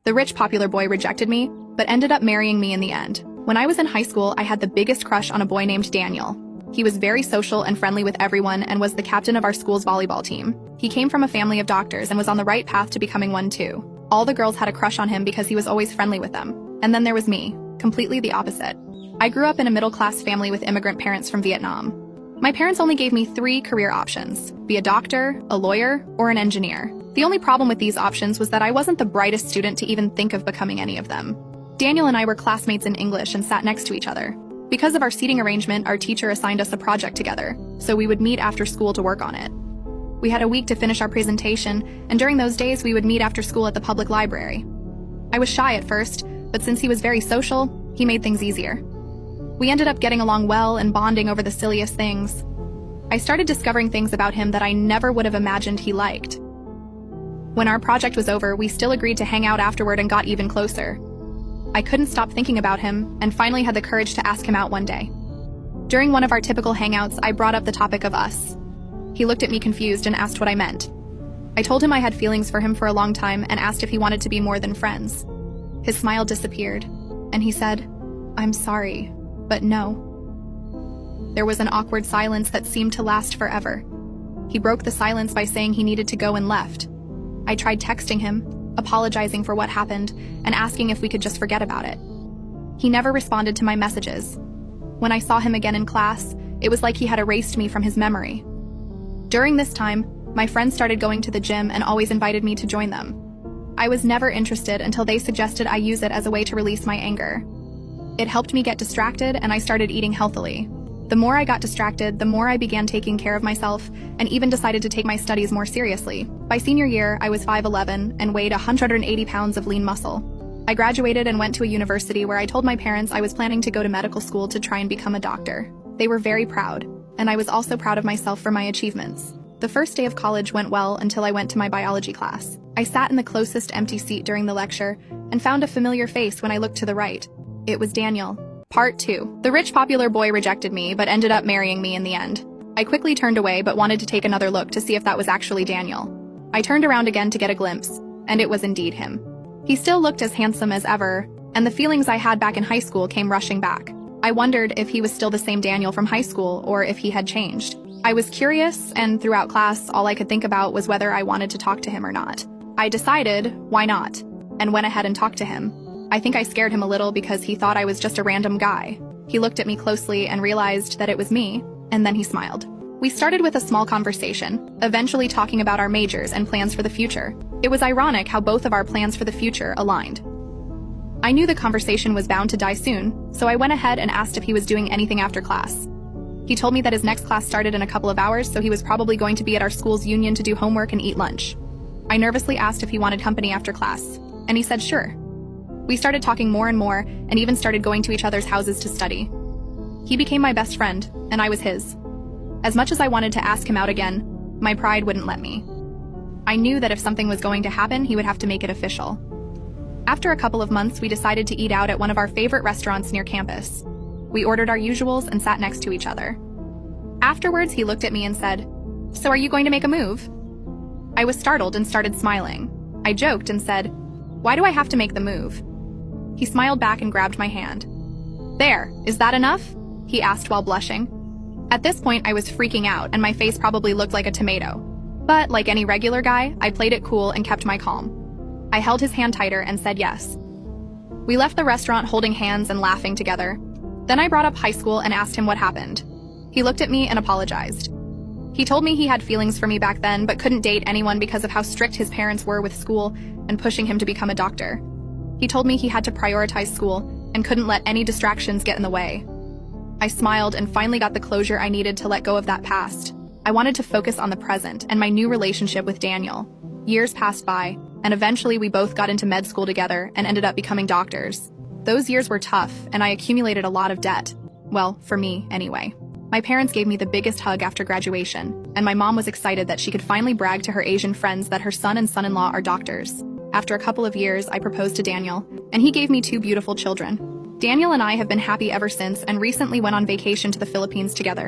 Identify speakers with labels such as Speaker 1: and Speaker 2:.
Speaker 1: The rich popular boy rejected me, but ended up marrying me in the end. When I was in high school, I had the biggest crush on a boy named Daniel. He was very social and friendly with everyone and was the captain of our school's volleyball team. He came from a family of doctors and was on the right path to becoming one too. All the girls had a crush on him because he was always friendly with them. And then there was me, completely the opposite. I grew up in a middle-class family with immigrant parents from Vietnam. My parents only gave me 3 career options: be a doctor, a lawyer, or an engineer. The only problem with these options was that I wasn't the brightest student to even think of becoming any of them. Daniel and I were classmates in English and sat next to each other. Because of our seating arrangement, our teacher assigned us a project together, so we would meet after school to work on it. We had a week to finish our presentation, and during those days we would meet after school at the public library. I was shy at first, but since he was very social, he made things easier. We ended up getting along well and bonding over the silliest things. I started discovering things about him that I never would have imagined he liked. When our project was over, we still agreed to hang out afterward and got even closer. I couldn't stop thinking about him and finally had the courage to ask him out one day. During one of our typical hangouts, I brought up the topic of us. He looked at me confused and asked what I meant. I told him I had feelings for him for a long time and asked if he wanted to be more than friends. His smile disappeared, and he said, "I'm sorry, but no." There was an awkward silence that seemed to last forever. He broke the silence by saying he needed to go and left. I tried texting him, apologizing for what happened, and asking if we could just forget about it. He never responded to my messages. When I saw him again in class, it was like he had erased me from his memory. During this time, my friends started going to the gym and always invited me to join them. I was never interested until they suggested I use it as a way to release my anger. It helped me get distracted, and I started eating healthily. The more I got distracted, the more I began taking care of myself and even decided to take my studies more seriously. By senior year, I was 5'11" and weighed 180 pounds of lean muscle. I graduated and went to a university where I told my parents I was planning to go to medical school to try and become a doctor. They were very proud, and I was also proud of myself for my achievements. The first day of college went well until I went to my biology class. I sat in the closest empty seat during the lecture and found a familiar face when I looked to the right. It was Daniel. Part 2. The rich popular boy rejected me, but ended up marrying me in the end. I quickly turned away, but wanted to take another look to see if that was actually Daniel. I turned around again to get a glimpse, and it was indeed him. He still looked as handsome as ever, and the feelings I had back in high school came rushing back. I wondered if he was still the same Daniel from high school or if he had changed. I was curious, and throughout class, all I could think about was whether I wanted to talk to him or not. I decided, why not, and went ahead and talked to him. I think I scared him a little because he thought I was just a random guy. He looked at me closely and realized that it was me, and then he smiled. We started with a small conversation, eventually talking about our majors and plans for the future. It was ironic how both of our plans for the future aligned. I knew the conversation was bound to die soon, so I went ahead and asked if he was doing anything after class. He told me that his next class started in a couple of hours, so he was probably going to be at our school's union to do homework and eat lunch. I nervously asked if he wanted company after class, and he said sure. We started talking more and more, and even started going to each other's houses to study. He became my best friend, and I was his. As much as I wanted to ask him out again, my pride wouldn't let me. I knew that if something was going to happen, he would have to make it official. After a couple of months, we decided to eat out at one of our favorite restaurants near campus. We ordered our usuals and sat next to each other. Afterwards, he looked at me and said, "So are you going to make a move?" I was startled and started smiling. I joked and said, "Why do I have to make the move?" He smiled back and grabbed my hand. "There, is that enough?" he asked while blushing. At this point, I was freaking out and my face probably looked like a tomato. But like any regular guy, I played it cool and kept my calm. I held his hand tighter and said yes. We left the restaurant holding hands and laughing together. Then I brought up high school and asked him what happened. He looked at me and apologized. He told me he had feelings for me back then but couldn't date anyone because of how strict his parents were with school and pushing him to become a doctor. He told me he had to prioritize school and couldn't let any distractions get in the way. I smiled and finally got the closure I needed to let go of that past. I wanted to focus on the present and my new relationship with Daniel. Years passed by, and eventually we both got into med school together and ended up becoming doctors. Those years were tough, and I accumulated a lot of debt. Well, for me, anyway. My parents gave me the biggest hug after graduation, and my mom was excited that she could finally brag to her Asian friends that her son and son-in-law are doctors. After a couple of years, I proposed to Daniel, and he gave me 2 beautiful children. Daniel and I have been happy ever since and recently went on vacation to the Philippines together.